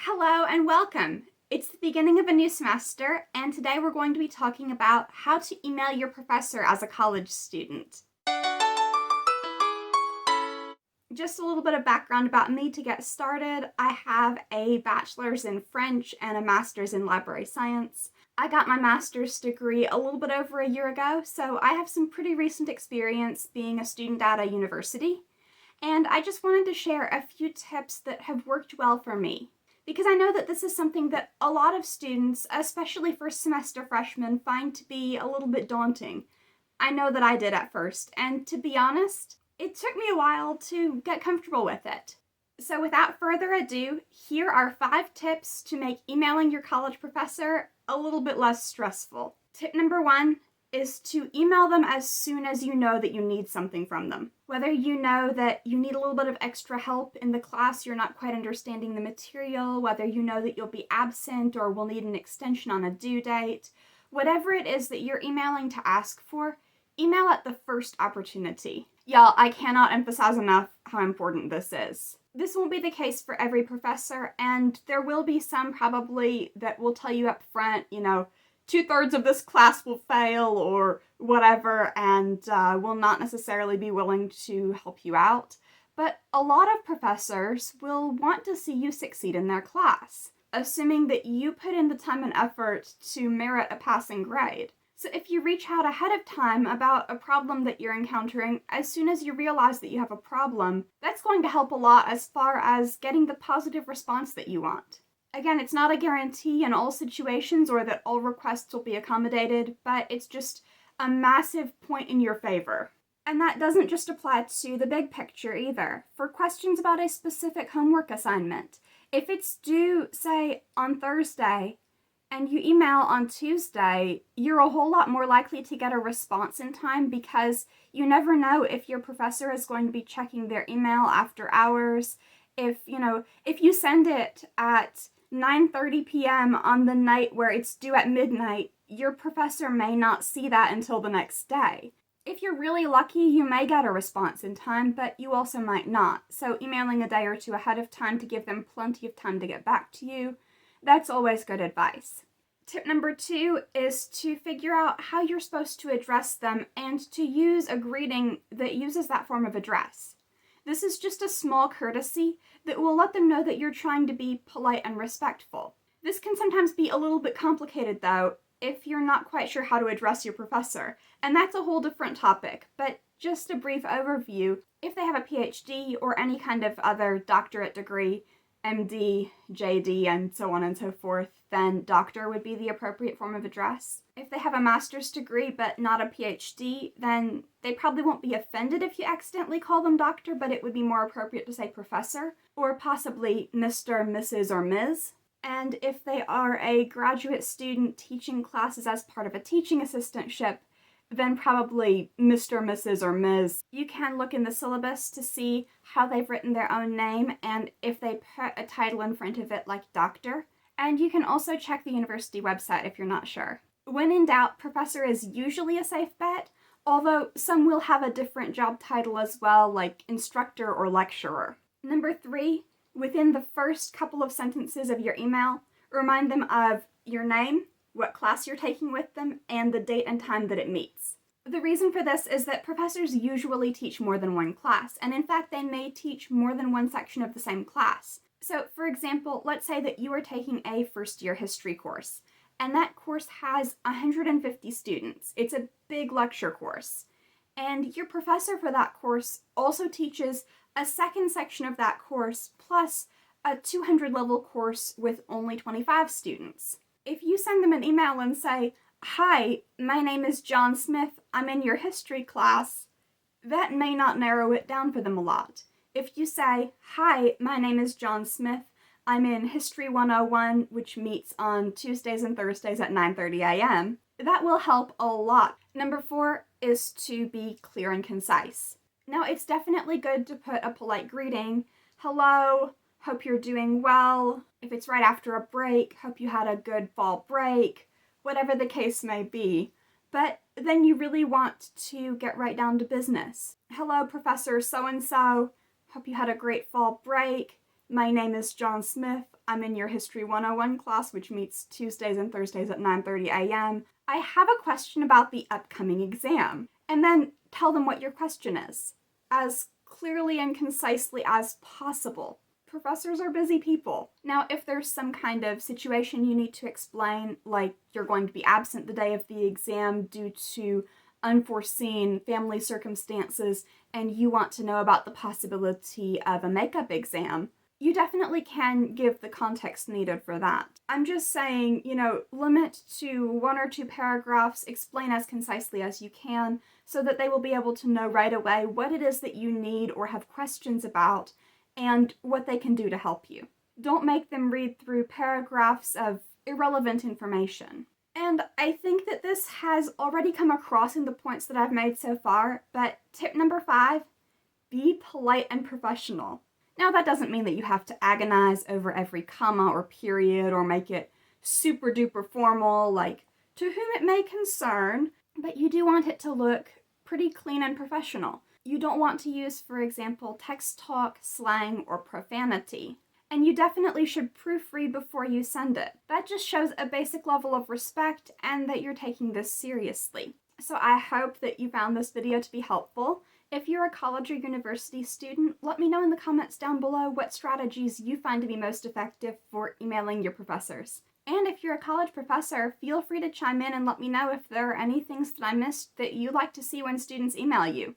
Hello and welcome. It's the beginning of a new semester, and today we're going to be talking about how to email your professor as a college student. Just a little bit of background about me to get started. I have a bachelor's in French and a master's in library science. I got my master's degree a little bit over a year ago, so I have some pretty recent experience being a student at a university. And I just wanted to share a few tips that have worked well for me, because I know that this is something that a lot of students, especially first semester freshmen, find to be a little bit daunting. I know that I did at first, and to be honest, it took me a while to get comfortable with it. So without further ado, here are 5 tips to make emailing your college professor a little bit less stressful. Tip number 1 is to email them as soon as you know that you need something from them. Whether you know that you need a little bit of extra help in the class, you're not quite understanding the material, whether you know that you'll be absent or will need an extension on a due date, whatever it is that you're emailing to ask for, email at the first opportunity. Y'all, I cannot emphasize enough how important this is. This won't be the case for every professor, and there will be some probably that will tell you up front, 2/3 of this class will fail or whatever, and will not necessarily be willing to help you out. But a lot of professors will want to see you succeed in their class, assuming that you put in the time and effort to merit a passing grade. So if you reach out ahead of time about a problem that you're encountering, as soon as you realize that you have a problem, that's going to help a lot as far as getting the positive response that you want. Again, it's not a guarantee in all situations or that all requests will be accommodated, but it's just a massive point in your favor. And that doesn't just apply to the big picture either. For questions about a specific homework assignment, if it's due, say, on Thursday, and you email on Tuesday, you're a whole lot more likely to get a response in time because you never know if your professor is going to be checking their email after hours. If you send it at 9:30 p.m. on the night where it's due at midnight, your professor may not see that until the next day. If you're really lucky, you may get a response in time, but you also might not. So emailing a day or two ahead of time to give them plenty of time to get back to you, that's always good advice. Tip number 2 is to figure out how you're supposed to address them and to use a greeting that uses that form of address. This is just a small courtesy that will let them know that you're trying to be polite and respectful. This can sometimes be a little bit complicated, though, if you're not quite sure how to address your professor, and that's a whole different topic, but just a brief overview. If they have a PhD or any kind of other doctorate degree, MD, JD, and so on and so forth, then doctor would be the appropriate form of address. If they have a master's degree but not a PhD, then they probably won't be offended if you accidentally call them doctor, but it would be more appropriate to say professor, or possibly Mr., Mrs., or Ms. And if they are a graduate student teaching classes as part of a teaching assistantship, then probably Mr., Mrs., or Ms. You can look in the syllabus to see how they've written their own name and if they put a title in front of it like doctor. And you can also check the university website if you're not sure. When in doubt, professor is usually a safe bet, although some will have a different job title as well, like instructor or lecturer. Number 3, within the first couple of sentences of your email, remind them of your name, what class you're taking with them, and the date and time that it meets. The reason for this is that professors usually teach more than one class, and in fact they may teach more than one section of the same class. So, for example, let's say that you are taking a first-year history course, and that course has 150 students. It's a big lecture course. And your professor for that course also teaches a second section of that course, plus a 200-level course with only 25 students. If you send them an email and say, "Hi, my name is John Smith, I'm in your history class," that may not narrow it down for them a lot. If you say, "Hi, my name is John Smith, I'm in History 101, which meets on Tuesdays and Thursdays at 9:30 a.m., that will help a lot. Number 4 is to be clear and concise. Now, it's definitely good to put a polite greeting. Hello, hope you're doing well. If it's right after a break, hope you had a good fall break, whatever the case may be. But then you really want to get right down to business. Hello, Professor so-and-so. Hope you had a great fall break. My name is John Smith. I'm in your History 101 class, which meets Tuesdays and Thursdays at 9:30 a.m. I have a question about the upcoming exam. And then tell them what your question is, as clearly and concisely as possible. Professors are busy people. Now, if there's some kind of situation you need to explain, like you're going to be absent the day of the exam due to unforeseen family circumstances, and you want to know about the possibility of a makeup exam, you definitely can give the context needed for that. I'm just saying, limit to 1 or 2 paragraphs, explain as concisely as you can, so that they will be able to know right away what it is that you need or have questions about, and what they can do to help you. Don't make them read through paragraphs of irrelevant information. And I think that this has already come across in the points that I've made so far, but tip number 5, be polite and professional. Now, that doesn't mean that you have to agonize over every comma or period or make it super duper formal, like, to whom it may concern, but you do want it to look pretty clean and professional. You don't want to use, for example, text talk, slang, or profanity. And you definitely should proofread before you send it. That just shows a basic level of respect and that you're taking this seriously. So I hope that you found this video to be helpful. If you're a college or university student, let me know in the comments down below what strategies you find to be most effective for emailing your professors. And if you're a college professor, feel free to chime in and let me know if there are any things that I missed that you'd like to see when students email you.